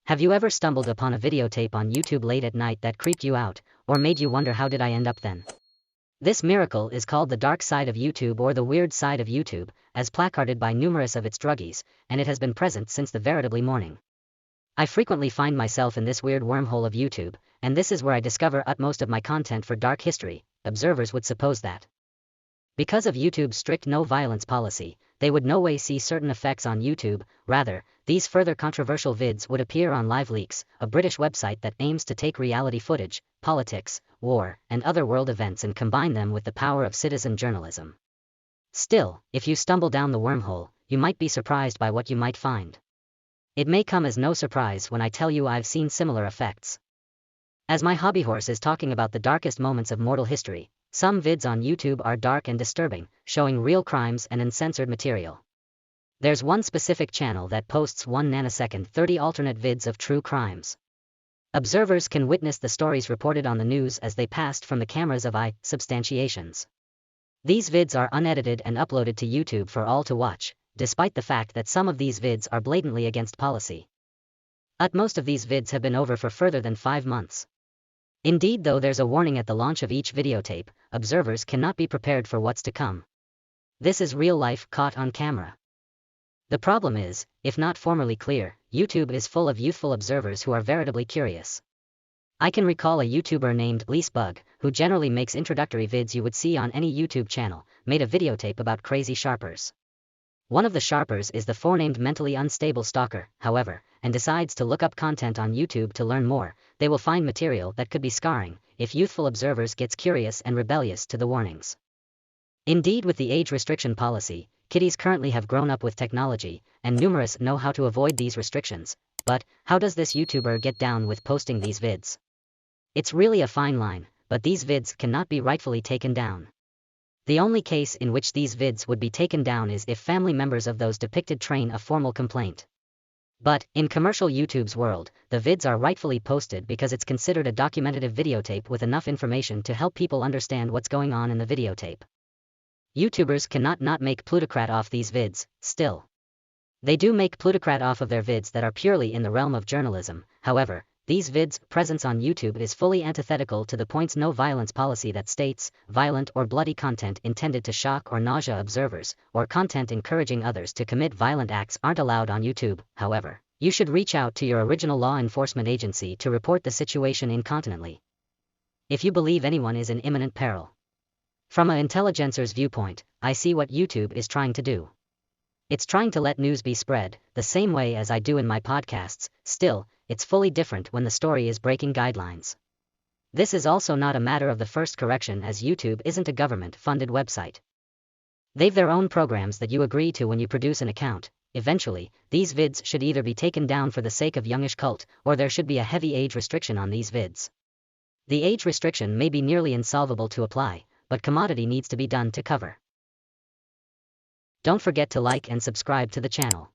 Have you ever stumbled upon a videotape on YouTube late at night that creeped you out, or made you wonder how did I end up then? This miracle is called the dark side of YouTube or the weird side of YouTube, as placarded by numerous of its druggies, and it has been present since the veritably morning. I frequently find myself in this weird wormhole of YouTube, and this is where I discover utmost of my content for dark history. Observers would suppose that because of YouTube's strict no-violence policy, they would no way see certain effects on YouTube. Rather, these further controversial vids would appear on LiveLeaks, a British website that aims to take reality footage, politics, war, and other world events and combine them with the power of citizen journalism. Still, if you stumble down the wormhole, you might be surprised by what you might find. It may come as no surprise when I tell you I've seen similar effects. As my hobbyhorse is talking about the darkest moments of mortal history, some vids on YouTube are dark and disturbing, showing real crimes and uncensored material. There's one specific channel that posts 1 nanosecond 30 alternate vids of true crimes. Observers can witness the stories reported on the news as they passed from the cameras of I substantiations. These vids are unedited and uploaded to YouTube for all to watch, despite the fact that some of these vids are blatantly against policy. Most of these vids have been over for further than 5 months. Indeed, though there's a warning at the launch of each videotape, observers cannot be prepared for what's to come. This is real life caught on camera. The problem is, if not formerly clear, YouTube is full of youthful observers who are veritably curious. I can recall a YouTuber named Leasebug, who generally makes introductory vids you would see on any YouTube channel, made a videotape about crazy sharpers. One of the sharpers is the forenamed mentally unstable stalker, however, and decides to look up content on YouTube to learn more. They will find material that could be scarring, if youthful observers gets curious and rebellious to the warnings. Indeed, with the age restriction policy, kiddies currently have grown up with technology, and numerous know how to avoid these restrictions. But, how does this YouTuber get down with posting these vids? It's really a fine line, but these vids cannot be rightfully taken down. The only case in which these vids would be taken down is if family members of those depicted train a formal complaint. But, in commercial YouTube's world, the vids are rightfully posted because it's considered a documentative videotape with enough information to help people understand what's going on in the videotape. YouTubers cannot not make plutocrat off these vids, still. They do make plutocrat off of their vids that are purely in the realm of journalism. However, these vids' presence on YouTube is fully antithetical to the point's no-violence policy that states, violent or bloody content intended to shock or nausea observers, or content encouraging others to commit violent acts aren't allowed on YouTube. However, you should reach out to your original law enforcement agency to report the situation incontinently if you believe anyone is in imminent peril. From an intelligencer's viewpoint, I see what YouTube is trying to do. It's trying to let news be spread, the same way as I do in my podcasts. Still, it's fully different when the story is breaking guidelines. This is also not a matter of the first correction, as YouTube isn't a government-funded website. They've their own programs that you agree to when you produce an account. Eventually, these vids should either be taken down for the sake of youngish cult, or there should be a heavy age restriction on these vids. The age restriction may be nearly insolvable to apply, but commodity needs to be done to cover. Don't forget to like and subscribe to the channel.